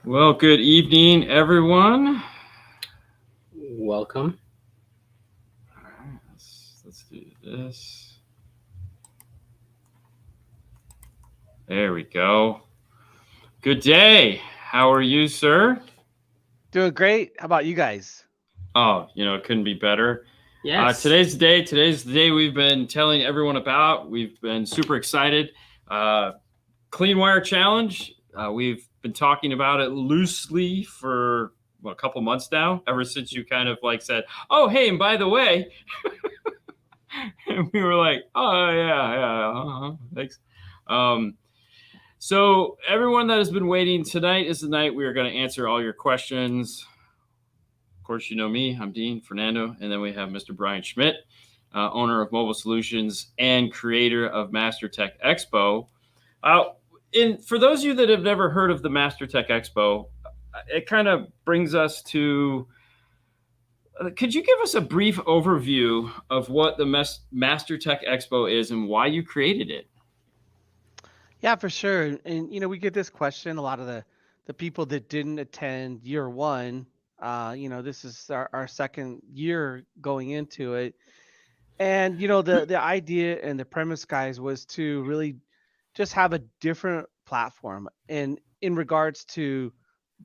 Well, good evening, everyone. Welcome. All right, let's do this. There we go. Good day. How are you, sir? Doing great. How about you guys? Oh, it couldn't be better. Yes. Today's the day. Today's the day we've been telling everyone about. We've been super excited. Uh, Clean Wire Challenge. We've been talking about it loosely for a couple months now, ever since you kind of like said, "Oh, hey, and by the way," and we were like, "Oh yeah, thanks." Um, so everyone that has been waiting, tonight is the night we are going to answer all your questions. Of course, you know me. I'm Dean Fernando, and then we have Mr. Bryan Schmitt, owner of Mobile Solutions and creator of Master Tech Expo. Uh, for those of you that have never heard of the Master Tech Expo, it kind of brings us to. Could you give us a brief overview of what the Master Tech Expo is and why you created it? Yeah, for sure. And we get this question a lot of the people that didn't attend year one. This is our second year going into it, and the idea and the premise, guys, was to really just have a different platform, and in regards to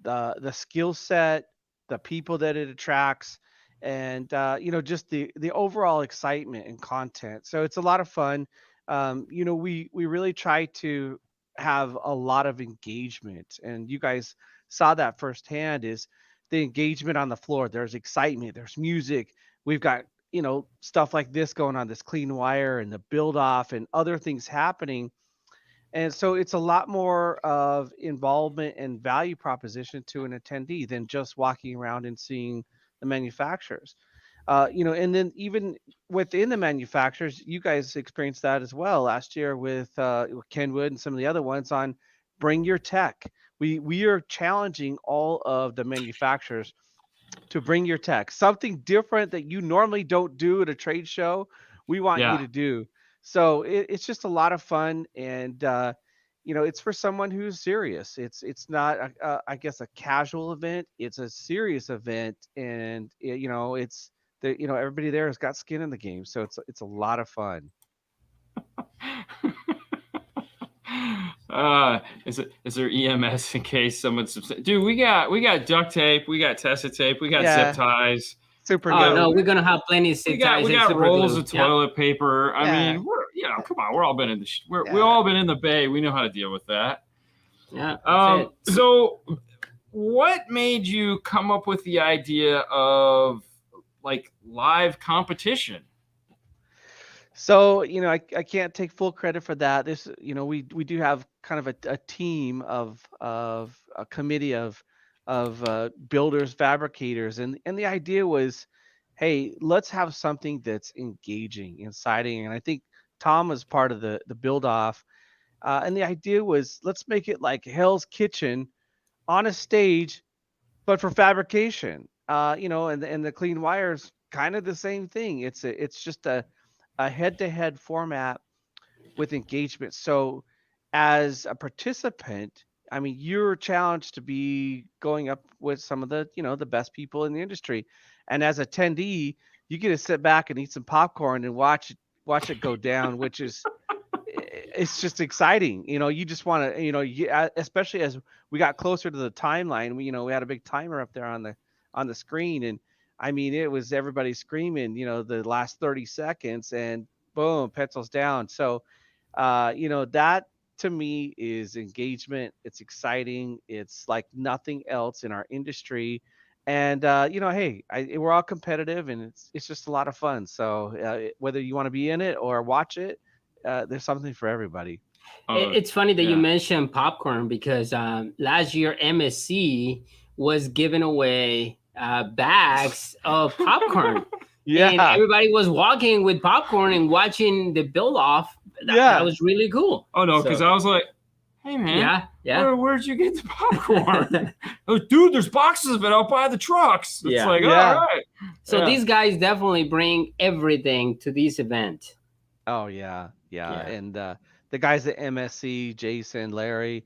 the skill set, the people that it attracts, and just the overall excitement and content. So it's a lot of fun. We really try to have a lot of engagement, and you guys saw that firsthand. Is the engagement on the floor? There's excitement. There's music. We've got stuff like this going on, this clean wire and the build off and other things happening, and so it's a lot more of involvement and value proposition to an attendee than just walking around and seeing the manufacturers. And then even within the manufacturers, you guys experienced that as well last year with Kenwood and some of the other ones on bring your tech. We are challenging all of the manufacturers to bring your tech, something different that you normally don't do at a trade show. We want you Yeah. to do. So it's just a lot of fun, and it's for someone who's serious. It's not, I guess, a casual event. It's a serious event, and it's everybody there has got skin in the game, so it's a lot of fun. Is there EMS in case someone's dude? We got duct tape, we got Tessa tape, we got zip Yeah, ties, super we Oh got glue. no, we're gonna have plenty of we zip got ties we and got super rolls glue. of Yeah. toilet paper. I Yeah, mean, come on, we're all been in the we yeah. all been in the bay. We know how to deal with that. Yeah, that's it. So what made you come up with the idea of like live competition? So, I can't take full credit for that. We do have kind of a team of a committee of builders, fabricators, and the idea was, hey, let's have something that's engaging, exciting. And I think Tom was part of the build off, and the idea was let's make it like Hell's Kitchen on a stage, but for fabrication. And the clean wires kind of the same thing. It's just a head-to-head format with engagement. So, as a participant, I mean, you're challenged to be going up with some of the best people in the industry, and as attendee, you get to sit back and eat some popcorn and watch it go down, which is it's just exciting. You just want to, especially as we got closer to the timeline. We had a big timer up there on the screen, and I mean, it was everybody screaming, the last 30 seconds, and boom, pencils down. So, that to me is engagement. It's exciting. It's like nothing else in our industry. And hey, we're all competitive, and it's just a lot of fun. So whether you want to be in it or watch it, there's something for everybody. Oh It's funny that you yeah, mentioned popcorn because last year MSC was giving away bags of popcorn, and Yeah, everybody was walking with popcorn and watching the build off. That yeah, was really cool. oh no, because So I was like, hey man, yeah, yeah, where'd you get the popcorn? Oh, dude, there's boxes of it out by the trucks. It's yeah. like, all yeah. right, So yeah. these guys definitely bring everything to this event. Oh yeah, yeah. Yeah. And the guys at MSC, Jason, Larry,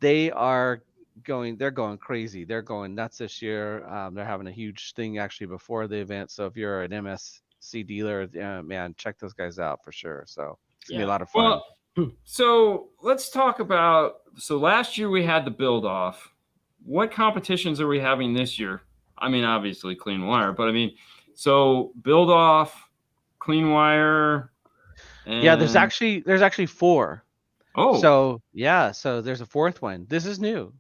they are. they're going crazy. They're going nuts this year. They're having a huge thing actually before the event. So if you're an MSC dealer, man, check those guys out for sure. So it's gonna be a lot of fun. Well, so let's talk about. So last year we had the build off. What competitions are we having this year? I mean, obviously clean wire, but I mean, so build off, clean wire. And... Yeah, there's actually 4. Oh, so there's a 4th one. This is new.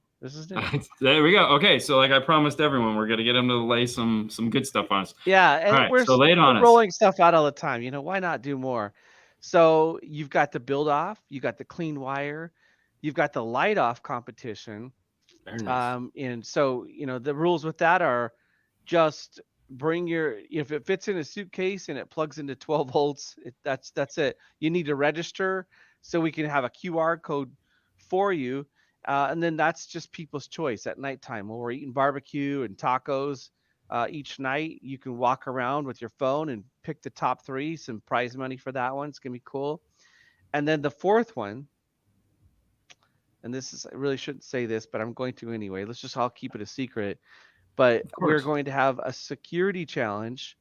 There we go. Okay, so like I promised everyone, we're gonna get them to lay some good stuff on us. Yeah, and right, we're so lay it on us. rolling stuff out all the time. Why not do more? So you've got the build off, you got the clean wire, you've got the light off competition. Very nice. And so the rules with that are just bring if it fits in a suitcase and it plugs into 12 volts, that's it. You need to register so we can have a QR code for you. And then that's just people's choice at nighttime when we're eating barbecue and tacos. Each night you can walk around with your phone and pick the top 3, some prize money for that one. It's gonna be cool. And then the 4th one, and I really shouldn't say this, but I'm going to anyway. Let's just all keep it a secret. But we're going to have a security challenge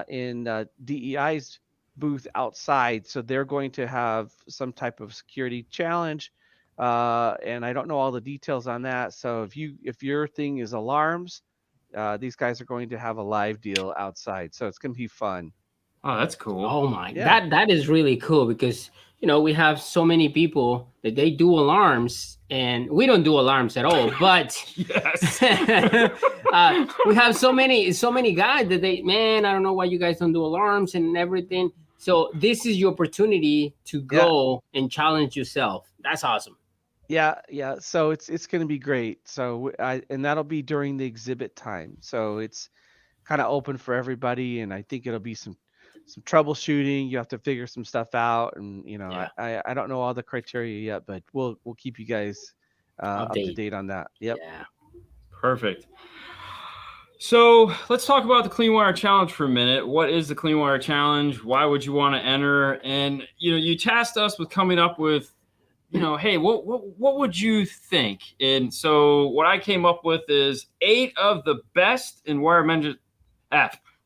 in DEI's booth outside. So they're going to have some type of security challenge. And I don't know all the details on that. So if your thing is alarms, these guys are going to have a live deal outside. So it's going to be fun. Oh, that's cool. Oh my, that is really cool because we have so many people that they do alarms and we don't do alarms at all. But yes, we have so many guys that I don't know why you guys don't do alarms and everything. So this is your opportunity to go and challenge yourself. That's awesome. Yeah. So it's going to be great. So and that'll be during the exhibit time. So it's kind of open for everybody, and I think it'll be some troubleshooting. You have to figure some stuff out, and I don't know all the criteria yet, but we'll keep you guys up to date on that. Yep. Yeah. Perfect. So let's talk about the Clean Wire Challenge for a minute. What is the Clean Wire Challenge? Why would you want to enter? And you tasked us with coming up with, hey, what would you think? And so what I came up with is 8 of the best in wire management.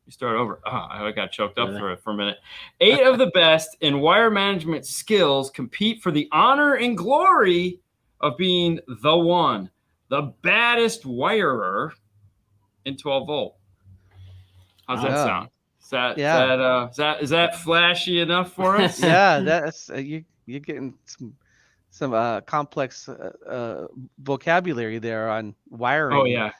You start over. I got choked up for a minute. 8 of the best in wire management skills compete for the honor and glory of being the baddest wirer in 12 volt. How's that sound? Is that flashy enough for us? Yeah, that's you're getting some complex vocabulary there on wiring. Oh yeah.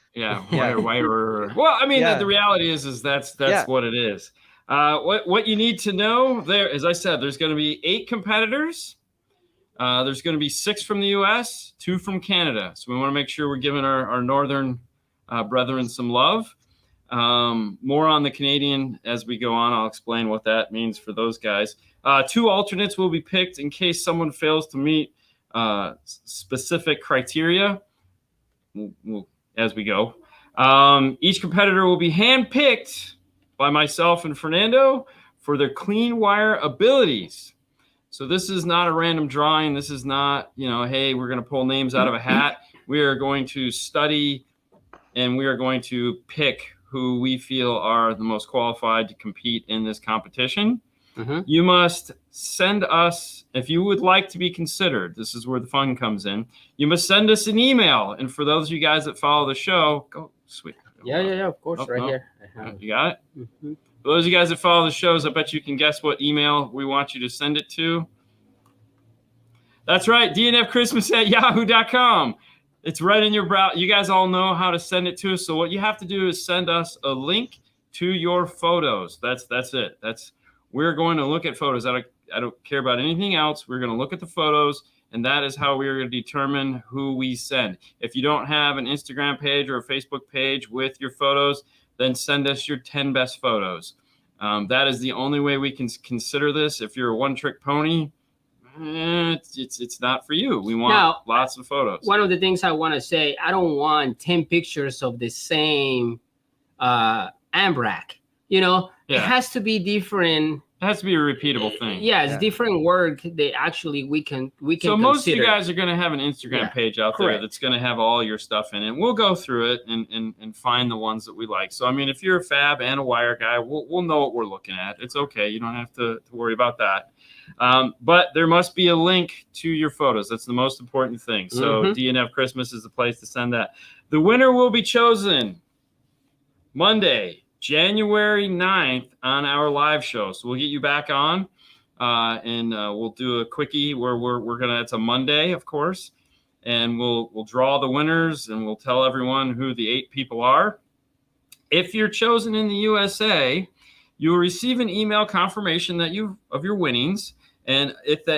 Wirer. Well, I mean, the reality is that's what it is. What you need to know there, as I said, there's going to be 8 competitors. There's going to be 6 from the U.S., 2 from Canada. So we want to make sure we're giving our northern brethren some love. More on the Canadian as we go on. I'll explain what that means for those guys. 2 alternates will be picked in case someone fails to meet specific criteria as we go. Each competitor will be handpicked by myself and Fernando for their clean wire abilities. So this is not a random drawing. This is not, hey, we're going to pull names out of a hat. We are going to study and we are going to pick who we feel are the most qualified to compete in this competition. Mm-hmm. You must send us, if you would like to be considered, this is where the fun comes in. You must send us an email. And for those of you guys that follow the show, sweet. Yeah, of course, here. You got it? Mm-hmm. For those of you guys that follow the shows, I bet you can guess what email we want you to send it to. That's right, dnfchristmas@yahoo.com. It's right in your browser. You guys all know how to send it to us. So what you have to do is send us a link to your photos. That's it. We're going to look at photos. I don't care about anything else. We're going to look at the photos, and that is how we're going to determine who we send. If you don't have an Instagram page or a Facebook page with your photos, then send us your 10 best photos. That is the only way we can consider this. If you're a one-trick pony, it's not for you. We want lots of photos. One of the things I want to say, I don't want 10 pictures of the same AMBRAC. It has to be different It has to be a repeatable thing. Yeah, it's different work. They actually we can. So most of you guys are going to have an Instagram page out there correct. that's going to have all your stuff in it. We'll go through it and find the ones that we like. So I mean, if you're a fab and a wire guy, we'll know what we're looking at. It's okay. You don't have to worry about that. But there must be a link to your photos. That's the most important thing. So DNF Christmas is the place to send that. The winner will be chosen Monday, January 9th on our live show. So we'll get you back on and we'll do a quickie where we're gonna, it's a Monday, of course, and we'll draw the winners and we'll tell everyone who the 8 people are. If you're chosen in the USA, you will receive an email confirmation that of your winnings. And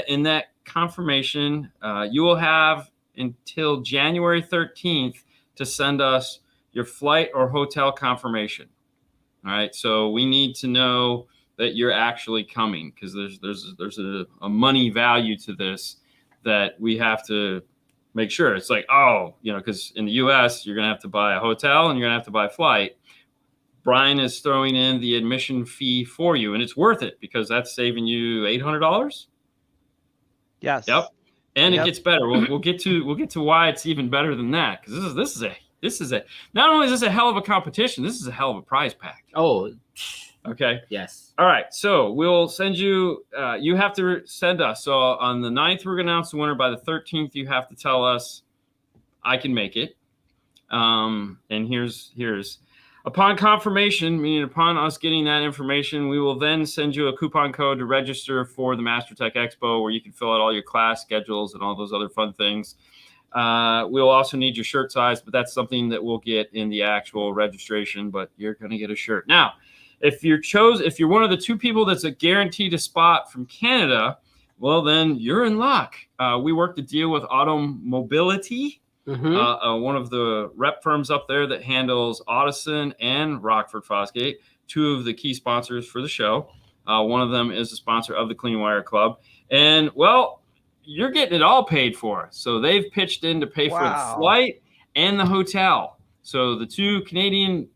in that confirmation, you will have until January 13th to send us your flight or hotel confirmation. All right, so we need to know that you're actually coming, because there's a money value to this that we have to make sure. It's like, oh, because in the U.S. you're gonna have to buy a hotel and you're gonna have to buy a flight. Bryan is throwing in the admission fee for you, and it's worth it because that's saving you $800. Yes. Yep. And it gets better. We'll get to why it's even better than that, because this is a not only is this a hell of a competition, this is a hell of a prize pack. Oh, okay. Yes. All right. So we'll send you. You have to send us. So on the 9th, we're going to announce the winner. By the 13th, you have to tell us, I can make it. And here's upon confirmation, meaning upon us getting that information, we will then send you a coupon code to register for the Master Tech Expo, where you can fill out all your class schedules and all those other fun things. We'll also need your shirt size, but that's something that we'll get in the actual registration, but you're going to get a shirt. Now, if you're one of the 2 people that's a guaranteed a spot from Canada, well, then you're in luck. We worked a deal with Auto Mobility, one of the rep firms up there that handles Audison and Rockford Fosgate, 2 of the key sponsors for the show. One of them is a sponsor of the Clean Wire Club. And, well, you're getting it all paid for. So they've pitched in to pay for the flight and the hotel. So the 2 Canadian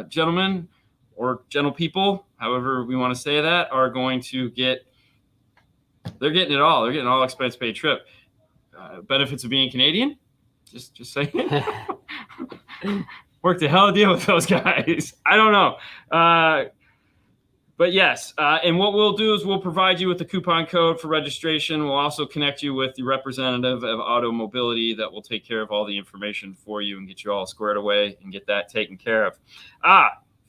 gentlemen or gentle people, however we want to say that, are going to they're getting it all. They're getting all expense paid trip. Benefits of being Canadian? Just saying. Worked a hell of a deal with those guys. I don't know. But yes, and what we'll do is we'll provide you with the coupon code for registration. We'll also connect you with the representative of Auto Mobility that will take care of all the information for you and get you all squared away and get that taken care of.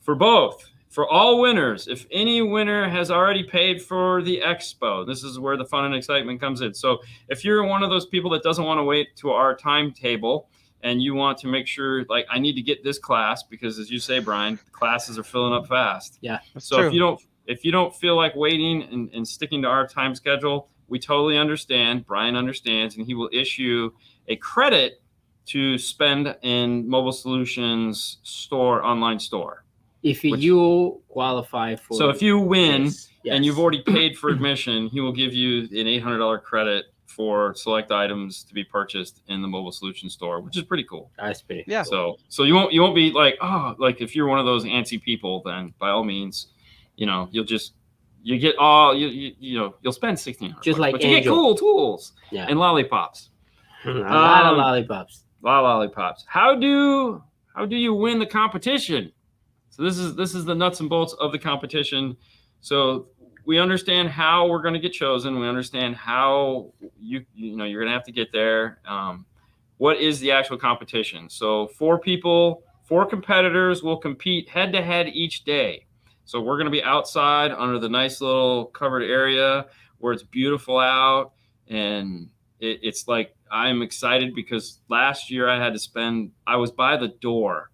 For all winners, if any winner has already paid for the expo, this is where the fun and excitement comes in. So if you're one of those people that doesn't want to wait to our timetable and you want to make sure, like, I need to get this class, because as you say, Bryan, classes are filling up fast. Yeah. So true. If you don't feel like waiting and sticking to our time schedule, we totally understand. Bryan understands, and he will issue a credit to spend in Mobile Solutions online store. If you qualify for. So if you win and you've already paid for admission, he will give you an $800 credit for select items to be purchased in the Mobile Solutions store, which is pretty cool. That's pretty cool. So you won't be like, oh, like if you're one of those antsy people, then by all means, you'll get all you'll spend $1,600, just like but you get cool tools and lollipops. A lot of lollipops. A lot of lollipops. How do you win the competition? So this is the nuts and bolts of the competition. So we understand how we're going to get chosen. We understand how you're going to have to get there. What is the actual competition? So 4 competitors will compete head to head each day. So we're going to be outside under the nice little covered area where it's beautiful out. And it's like, I'm excited because last year I was by the door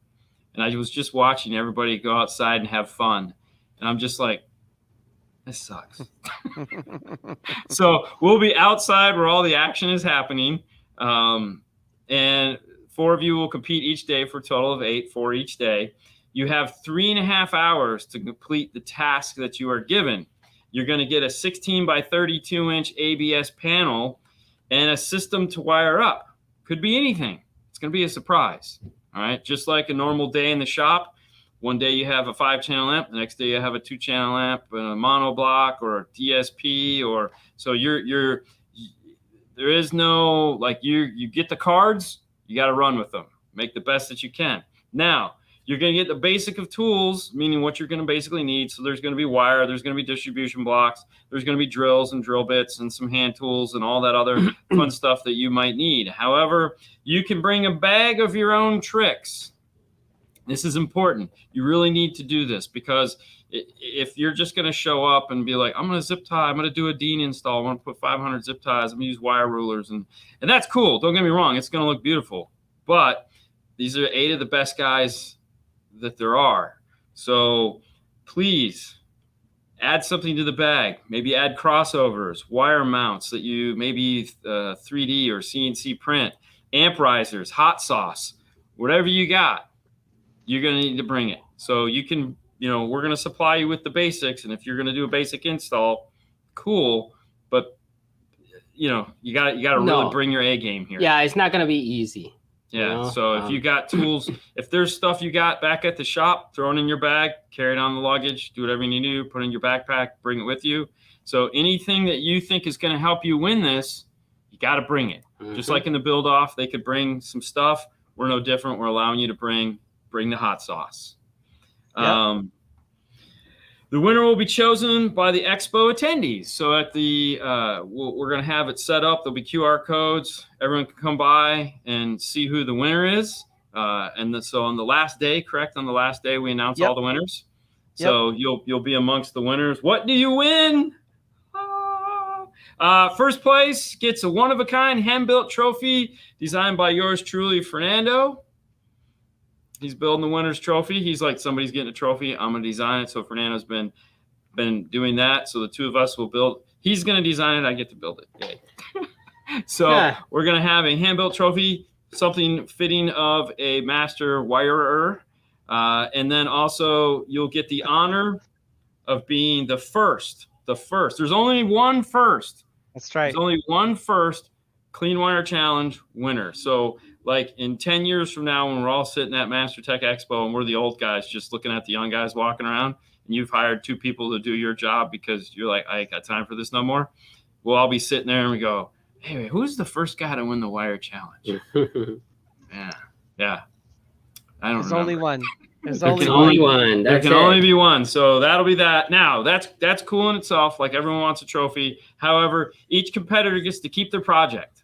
and I was just watching everybody go outside and have fun. And I'm just like, this sucks. So we'll be outside where all the action is happening. And 4 of you will compete each day for a total of 8 for each day. You have 3.5 hours to complete the task that you are given. You're going to get a 16 by 32 inch ABS panel and a system to wire up. Could be anything. It's going to be a surprise. All right. Just like a normal day in the shop, One day you have a 5-channel amp, the next day you have a 2-channel amp, a monoblock or a DSP, or so there is no, like, you get the cards, you got to run with them, make the best that you can. Now you're going to get the basic of tools, meaning what you're going to basically need. So there's going to be wire, there's going to be distribution blocks, there's going to be drills and drill bits and some hand tools and all that other fun stuff that you might need. However, you can bring a bag of your own tricks. This is important. You really need to do this, because if you're just going to show up and be like, I'm going to zip tie, I'm going to do a Dean install, I'm going to put 500 zip ties, I'm going to use wire rulers, and that's cool. Don't get me wrong. It's going to look beautiful. But these are 8 of the best guys that there are. So please add something to the bag. Maybe add crossovers, wire mounts that you maybe 3D or CNC print, amp risers, hot sauce, whatever you got, you're going to need to bring it. So you can, we're going to supply you with the basics. And if you're going to do a basic install, cool. But you got to really bring your A game here. Yeah, it's not going to be easy. Yeah. So if you got tools, if there's stuff you got back at the shop, throw it in your bag, carry it on the luggage, do whatever you need to do, put it in your backpack, bring it with you. So anything that you think is going to help you win this, you got to bring it. Just like in the build off, they could bring some stuff. We're no different. We're allowing you to bring the hot sauce. Yep. The winner will be chosen by the expo attendees. So at the, we're going to have it set up. There'll be QR codes. Everyone can come by and see who the winner is. So on the last day, correct? On the last day, we announce all the winners. So you'll be amongst the winners. What do you win? First place gets a one-of-a-kind hand-built trophy designed by yours truly, Fernando. He's building the winner's trophy. He's like, somebody's getting a trophy, I'm going to design it. So Fernando's been doing that. So the two of us will build. He's going to design it. I get to build it. Yay. So we're going to have a hand-built trophy, something fitting of a master wirer. And then also you'll get the honor of being the first. There's only one first. That's right. There's only one first Clean Wire Challenge winner. So like in 10 years from now, when we're all sitting at Master Tech Expo and we're the old guys just looking at the young guys walking around, and you've hired 2 people to do your job because you're like, I ain't got time for this no more. We'll all be sitting there and we go, hey, who's the first guy to win the wire challenge? Yeah. I don't remember. Only one. There's only one. There can only be one. So that'll be that. Now, that's cool in itself. Like, everyone wants a trophy. However, each competitor gets to keep their project.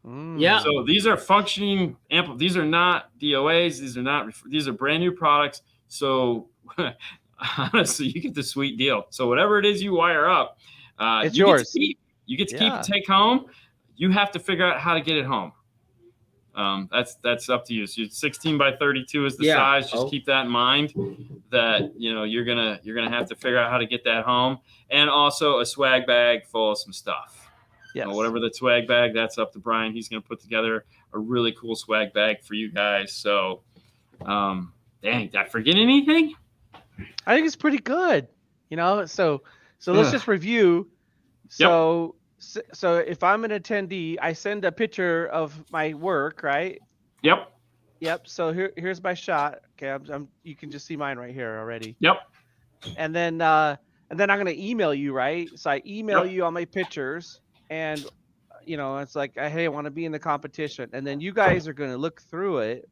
Yeah. So these are functioning amp. These are not DOAs. These are brand new products. So honestly, you get the sweet deal. So whatever it is you wire up, it's yours. You get to keep and take home. You have to figure out how to get it home. That's up to you. So 16 by 32 is the size. Just keep that in mind. That you're gonna have to figure out how to get that home, and also a swag bag full of some stuff. Yes. Whatever the swag bag, that's up to Bryan. He's going to put together a really cool swag bag for you guys. So, dang, did I forget anything? I think it's pretty good. So let's just review. So if I'm an attendee, I send a picture of my work, right? Yep. So here's my shot. Okay, you can just see mine right here already. Yep. And then I'm going to email you, right? So I email you all my pictures. And, it's like, hey, I want to be in the competition. And then you guys are going to look through it.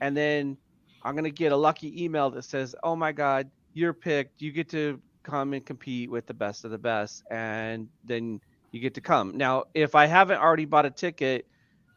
And then I'm going to get a lucky email that says, oh, my God, you're picked. You get to come and compete with the best of the best. And then you get to come. Now, if I haven't already bought a ticket,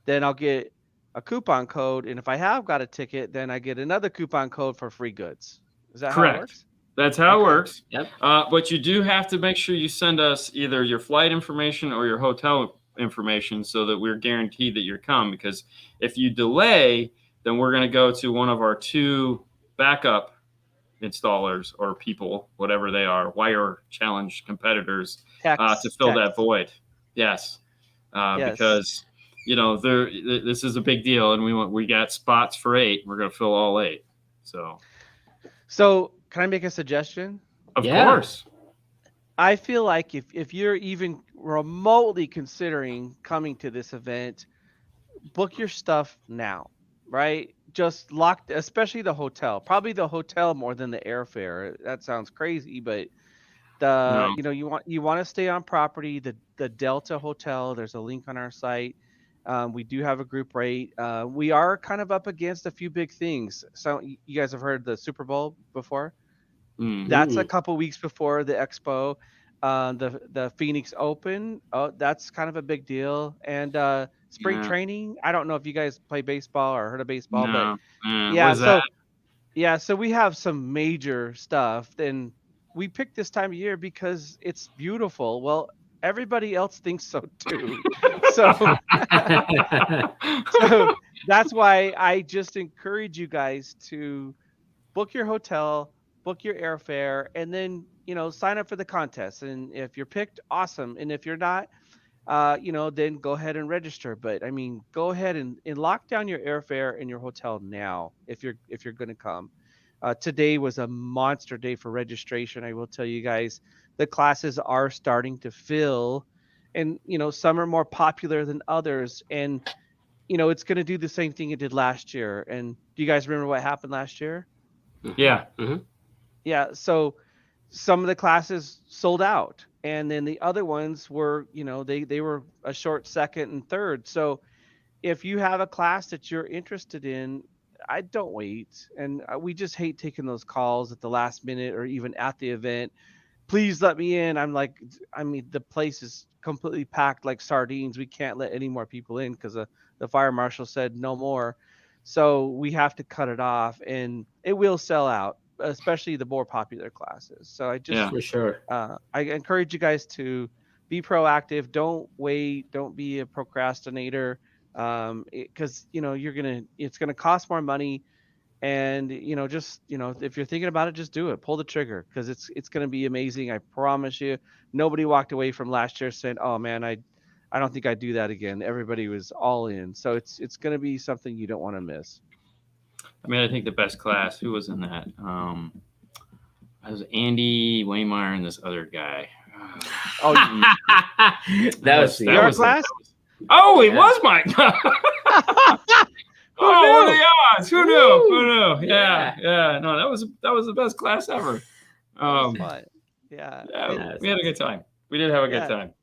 then I'll get a coupon code. And if I have got a ticket, then I get another coupon code for free goods. Is that correct? How it works? That's how it works. Yep. But you do have to make sure you send us either your flight information or your hotel information so that we're guaranteed that you're come. Because if you delay, then we're going to go to one of our 2 backup installers or people, whatever they are, wire challenge competitors, to fill that void. Yes. Because this is a big deal, and we got spots for 8. We're going to fill all 8. So can I make a suggestion? Of course. I feel like if you're even remotely considering coming to this event, book your stuff now. right? Just locked, especially the hotel. Probably the hotel more than the airfare. That sounds crazy, but No. you want to stay on property. The Delta Hotel. There's a link on our site. We do have a group rate. We are kind of up against a few big things. So you guys have heard the Super Bowl before? Mm. That's a couple weeks before the expo. The Phoenix Open. Oh, that's kind of a big deal. And spring Yeah. training. I don't know if you guys play baseball or heard of baseball, but No. What yeah. is that? So we have some major stuff. And we picked this time of year because it's beautiful. Well, everybody else thinks so too. So so that's why I just encourage you guys to book your hotel, book your airfare, and then sign up for the contest. And if you're picked, awesome. And if you're not, then go ahead and register. But I mean, go ahead and lock down your airfare and your hotel now if you're going to come. Today was a monster day for registration. I will tell you guys, the classes are starting to fill, and some are more popular than others. And it's going to do the same thing it did last year. And do you guys remember what happened last year? Yeah. Yeah, so some of the classes sold out, and then the other ones were, they were a short second and third. So if you have a class that you're interested in, I don't wait. And we just hate taking those calls at the last minute or even at the event. Please let me in. I mean, the place is completely packed like sardines. We can't let any more people in because the fire marshal said no more. So we have to cut it off, and it will sell out, especially the more popular classes. So For sure. I encourage you guys to be proactive. Don't wait. Don't be a procrastinator. Because it's gonna cost more money, and if you're thinking about it, just do it. Pull the trigger, because it's gonna be amazing. I promise you. Nobody walked away from last year saying, "Oh man, I don't think I'd do that again." Everybody was all in. So it's gonna be something you don't want to miss. I mean, I think the best class. Who was in that? It was Andy Waymeyer and this other guy. Oh, that was your class? Oh, it was Mike. What are the odds? Who knew? Who knew? Yeah. No, that was the best class ever. Fun. Yeah, we had a good time. We did have a good time.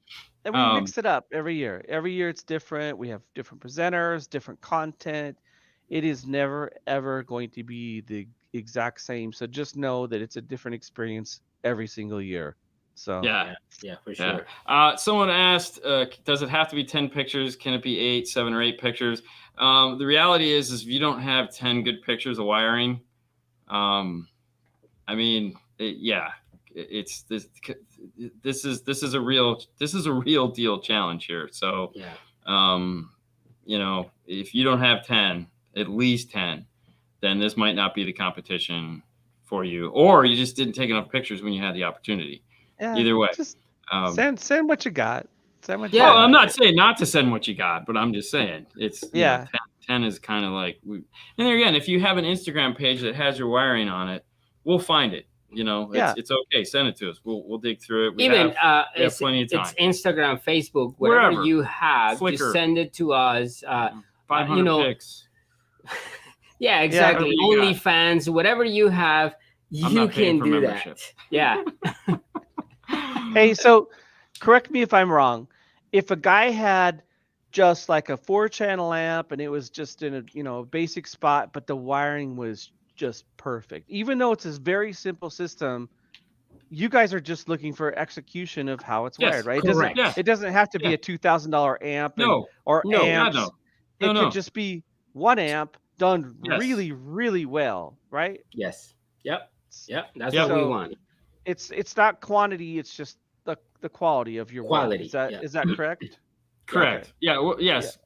And we mix it up every year. Every year it's different. We have different presenters, different content. It is never, ever going to be the exact same. So just know that it's a different experience every single year. So yeah, for sure. Someone asked, does it have to be 10 pictures? Can it be 8, 7, or 8 pictures? The reality is if you don't have 10 good pictures of wiring, I mean, it's this. This is a real deal challenge here. So, if you don't have 10, at least 10, then this might not be the competition for you, or you just didn't take enough pictures when you had the opportunity. yeah, Either way, just send what you got. Send what you well, got. I'm not saying not to send what you got, but I'm just saying it's 10 is kind of like and there again, if you have an Instagram page that has your wiring on it, we'll find it. It's okay. Send it to us. We'll dig through it. We have plenty of time. It's Instagram, Facebook, whatever you have, Flickr. just send it to us. 500 pics. Yeah, exactly. OnlyFans, whatever you have, you can do membership. that. Yeah. Hey, so correct me if I'm wrong. If a guy had just like a 4-channel amp and it was just in a basic spot, but the wiring was just perfect, even though it's a very simple system, you guys are just looking for execution of how it's wired, right? It doesn't have to be a $2,000 amp or amps. It could just be one amp done really, really well, right? Yes. Yep. That's what we want. It's not quantity, it's just the quality of your quality. Is that correct? Correct. Okay. Yeah. Well, yes. Yeah.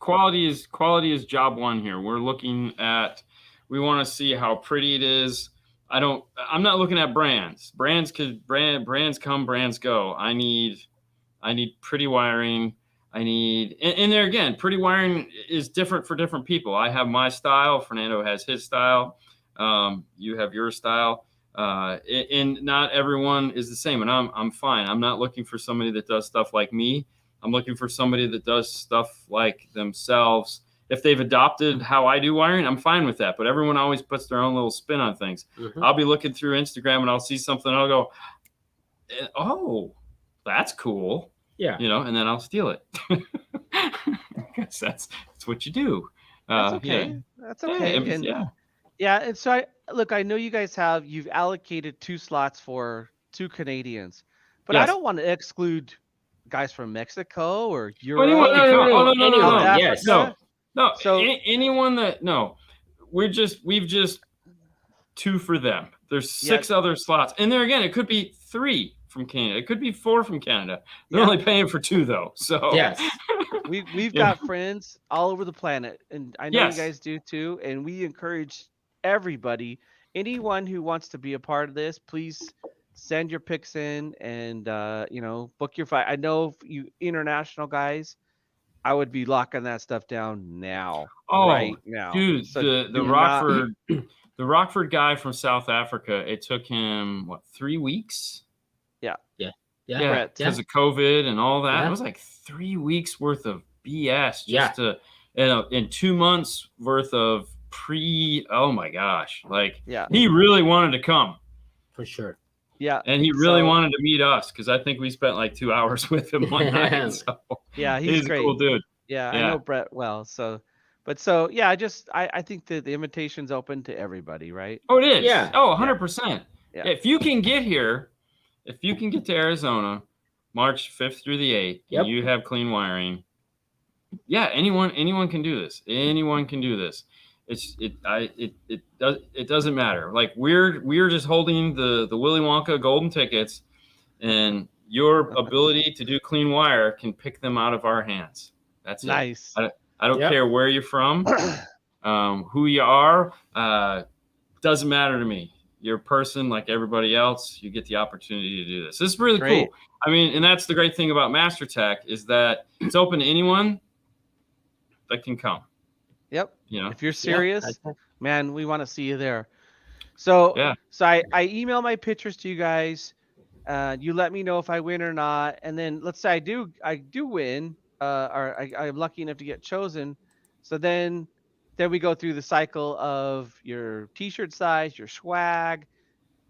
Quality is job one here. We're looking at. We want to see how pretty it is. I'm not looking at brands. Brands come, brands go. I need pretty wiring. And there again, pretty wiring is different for different people. I have my style. Fernando has his style. You have your style. And not everyone is the same. And I'm fine. I'm not looking for somebody that does stuff like me. I'm looking for somebody that does stuff like themselves if they've adopted how I do wiring, I'm fine with that. But everyone always puts their own little spin on things. I'll be looking through Instagram and I'll see something and I'll go, oh, that's cool. Yeah. And then I'll steal it. Because that's what you do. That's okay. Yeah. That's okay. And so I know you guys you've allocated 2 slots for 2 Canadians, but I don't want to exclude guys from Mexico or Europe. Anyone. Yes. No. So anyone that we've just 2 for them. There's 6 other slots, and there again, it could be 3 from Canada. It could be 4 from Canada. They're only paying for 2 though. So yes, we've got friends all over the planet, and I know you guys do too. And we encourage everybody, anyone who wants to be a part of this, please send your picks in and book your fight. I know you international guys, I would be locking that stuff down now. Right now, dude. So the Rockford. The Rockford guy from South Africa, it took him 3 weeks? Yeah, because of COVID and all that. It was like 3 weeks worth of BS just to, in 2 months worth of oh my gosh. He really wanted to come. For sure. Yeah. And he really wanted to meet us because I think we spent like 2 hours with him one night. So he's great. A cool dude. Yeah, I know Brett well. I think that the invitation's open to everybody, right? Oh, it is. Yeah. Oh, 100%. Yeah. If you can get here, if you can get to Arizona, March 5th through the 8th, and you have clean wiring, anyone can do this. Anyone can do this. It doesn't matter. Like we're just holding the Willy Wonka golden tickets, and your ability to do clean wire can pick them out of our hands. That's nice. I don't care where you're from, who you are. Doesn't matter to me. You're a person like everybody else. You get the opportunity to do this. This is really cool. I mean, and that's the great thing about MasterTech is that it's open to anyone that can come. Yep. If you're serious, man, we want to see you there. So I email my pictures to you guys. You let me know if I win or not, and then let's say I do win. Or I'm lucky enough to get chosen. So then we go through the cycle of your t-shirt size, your swag,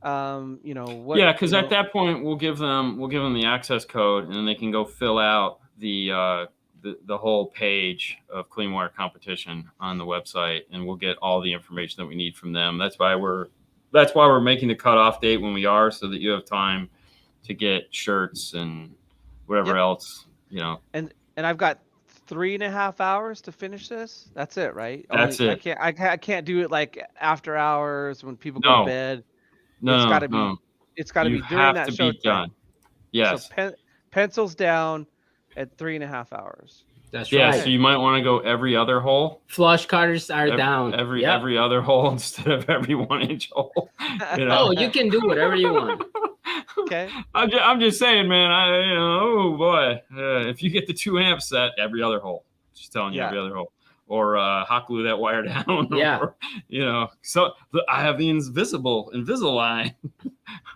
because at that point we'll give them the access code, and then they can go fill out the whole page of Clean Wire competition on the website, and we'll get all the information that we need from them. That's why we're making the cutoff date when we are, so that you have time to get shirts and whatever else, And I've got 3.5 hours to finish this. That's it, right? That's it. I can't do it like after hours when people go to bed. It's got to be. It's got to be during that show time. Yes. So pencils down at 3.5 hours. That's right. So you might want to go every other hole. Flush cutters are down. Every other hole instead of every 1-inch hole. Oh, you can do whatever you want. Okay. I'm just saying, man. Oh boy, if you get the 2 amp set, every other hole. Just telling you, every other hole, or hot glue that wire down. Or, So I have the Invisalign.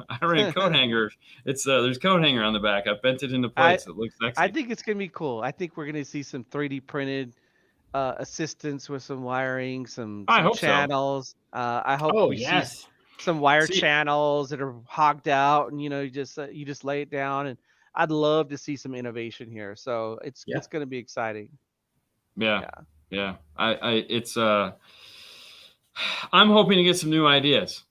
I ran coat hanger. It's there's coat hanger on the back. I bent it into place. It looks sexy. I think it's gonna be cool. I think we're gonna see some 3D printed assistance with some wiring, some channels. So. I hope we see some wire channels that are hogged out, and you just lay it down. And I'd love to see some innovation here. So it's going to be exciting. Yeah. I'm hoping to get some new ideas.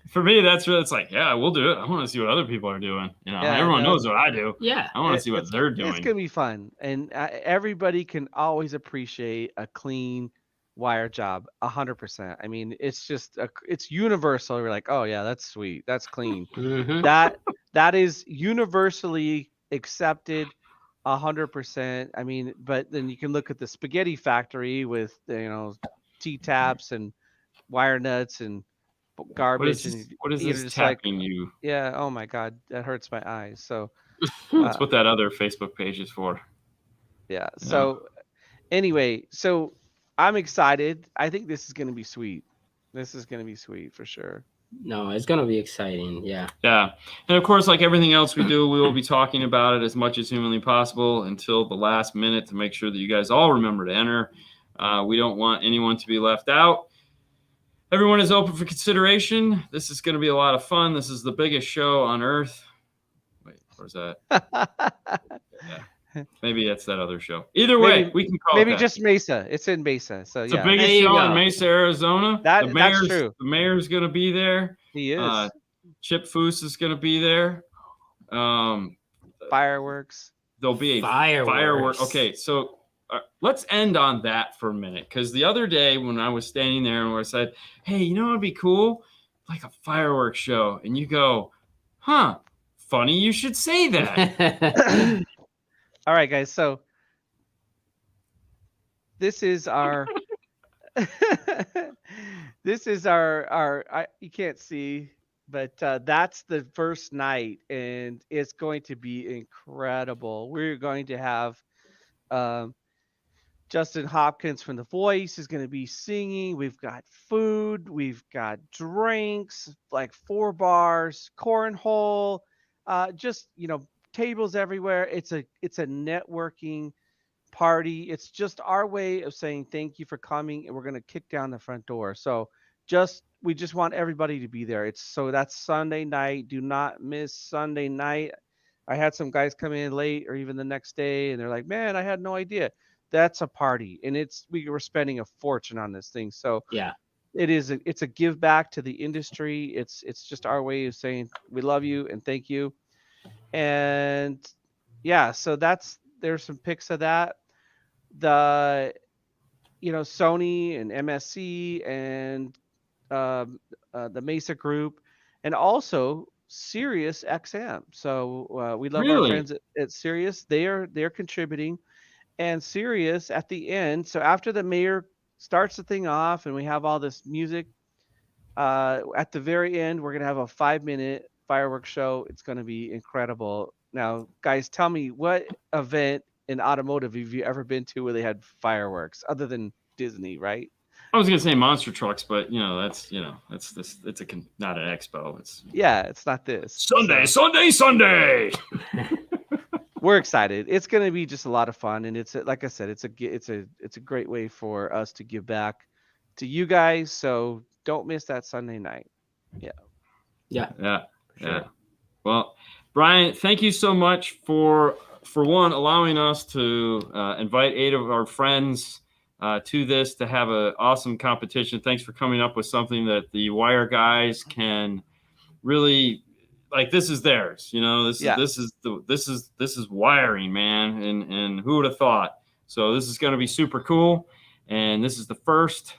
For me, that's really, it's like, we'll do it. I want to see what other people are doing. Everyone knows what I do. Yeah. I want to see what they're doing. It's going to be fun. And everybody can always appreciate a clean wire job 100%. I mean, it's just it's universal. We're like, oh yeah, that's sweet, that's clean. That is universally accepted 100%. I mean, but then you can look at the spaghetti factory with T-taps and wire nuts and garbage. What is this tapping you? Yeah, oh my god, that hurts my eyes. So that's what that other Facebook page is for. So anyway, I'm excited. I think this is going to be sweet. This is going to be sweet for sure. No, it's gonna be exciting. Yeah. Yeah. And of course, like everything else we do, we will be talking about it as much as humanly possible until the last minute to make sure that you guys all remember to enter. We don't want anyone to be left out. Everyone is open for consideration. This is going to be a lot of fun. This is the biggest show on earth. Wait, where's that? Yeah. Maybe it's that other show. Either way, we can call it that. just Mesa. It's in Mesa. So It's yeah. the biggest show in Mesa, Arizona. That's true. The mayor's going to be there. He is. Chip Foose is going to be there. Fireworks. There'll be a firework. Okay, so let's end on that for a minute, because the other day when I was standing there and I said, "Hey, you know what'd be cool? Like a fireworks show," and you go, "Huh? Funny you should say that." All right, guys. So this is our. This is our. You can't see, but that's the first night, and it's going to be incredible. We're going to have Justin Hopkins from The Voice is going to be singing. We've got food, we've got drinks, like 4 bars, cornhole, just tables everywhere. It's a networking party. It's just our way of saying thank you for coming, and we're going to kick down the front door. So we just want everybody to be there. That's Sunday night. Do not miss Sunday night. I had some guys come in late or even the next day, and they're like, "Man, I had no idea." That's a party, and we were spending a fortune on this thing. So yeah, it's a give back to the industry. It's just our way of saying we love you and thank you. And yeah, so there's some pics of that. The Sony and MSC and the Mesa Group, and also Sirius XM. So we love our friends at Sirius. They're contributing, and Sirius at the end. So after the mayor starts the thing off, and we have all this music, at the very end, we're gonna have a 5-minute fireworks show. It's gonna be incredible. Now, guys, tell me, what event in automotive have you ever been to where they had fireworks other than Disney, right? I was gonna say monster trucks, but that's this. It's not an expo. It's not this. Sunday. We're excited. It's gonna be just a lot of fun, and like I said, it's a great way for us to give back to you guys. So don't miss that Sunday night. Yeah. Well, Bryan, thank you so much for one, allowing us to invite 8 of our friends to this, to have an awesome competition. Thanks for coming up with something that the wire guys can really like. This is theirs, this is wiring, man. And who would have thought? So this is going to be super cool. And this is the first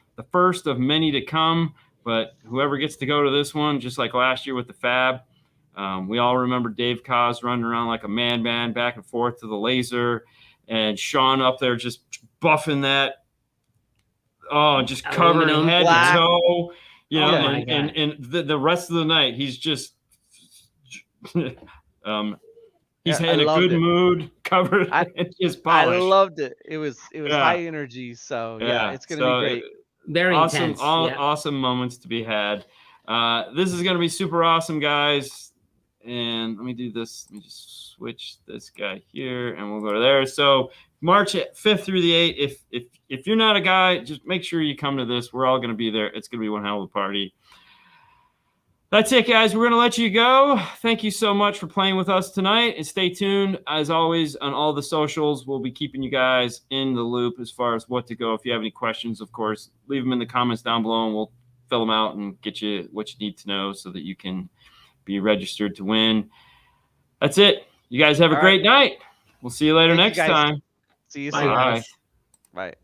of many to come, but whoever gets to go to this one, just like last year with the Fab, we all remember Dave Koz running around like a madman back and forth to the laser, and Sean up there just buffing that. Oh, just covered head to toe, and the rest of the night he's just he's in a good mood, covered in his polish. I loved it. It was high energy. So it's gonna be great. Very awesome, intense. Awesome moments to be had. This is gonna be super awesome, guys. And let me do this. Let me just switch this guy here, and we'll go to there. So March 5th through the 8th. If you're not a guy, just make sure you come to this. We're all going to be there. It's going to be one hell of a party. That's it, guys. We're going to let you go. Thank you so much for playing with us tonight, and stay tuned as always on all the socials. We'll be keeping you guys in the loop as far as what to go. If you have any questions, of course, leave them in the comments down below, and we'll fill them out and get you what you need to know so that you can be registered to win. That's it. You guys have a great night. We'll see you later next time. See you soon. Bye. Bye.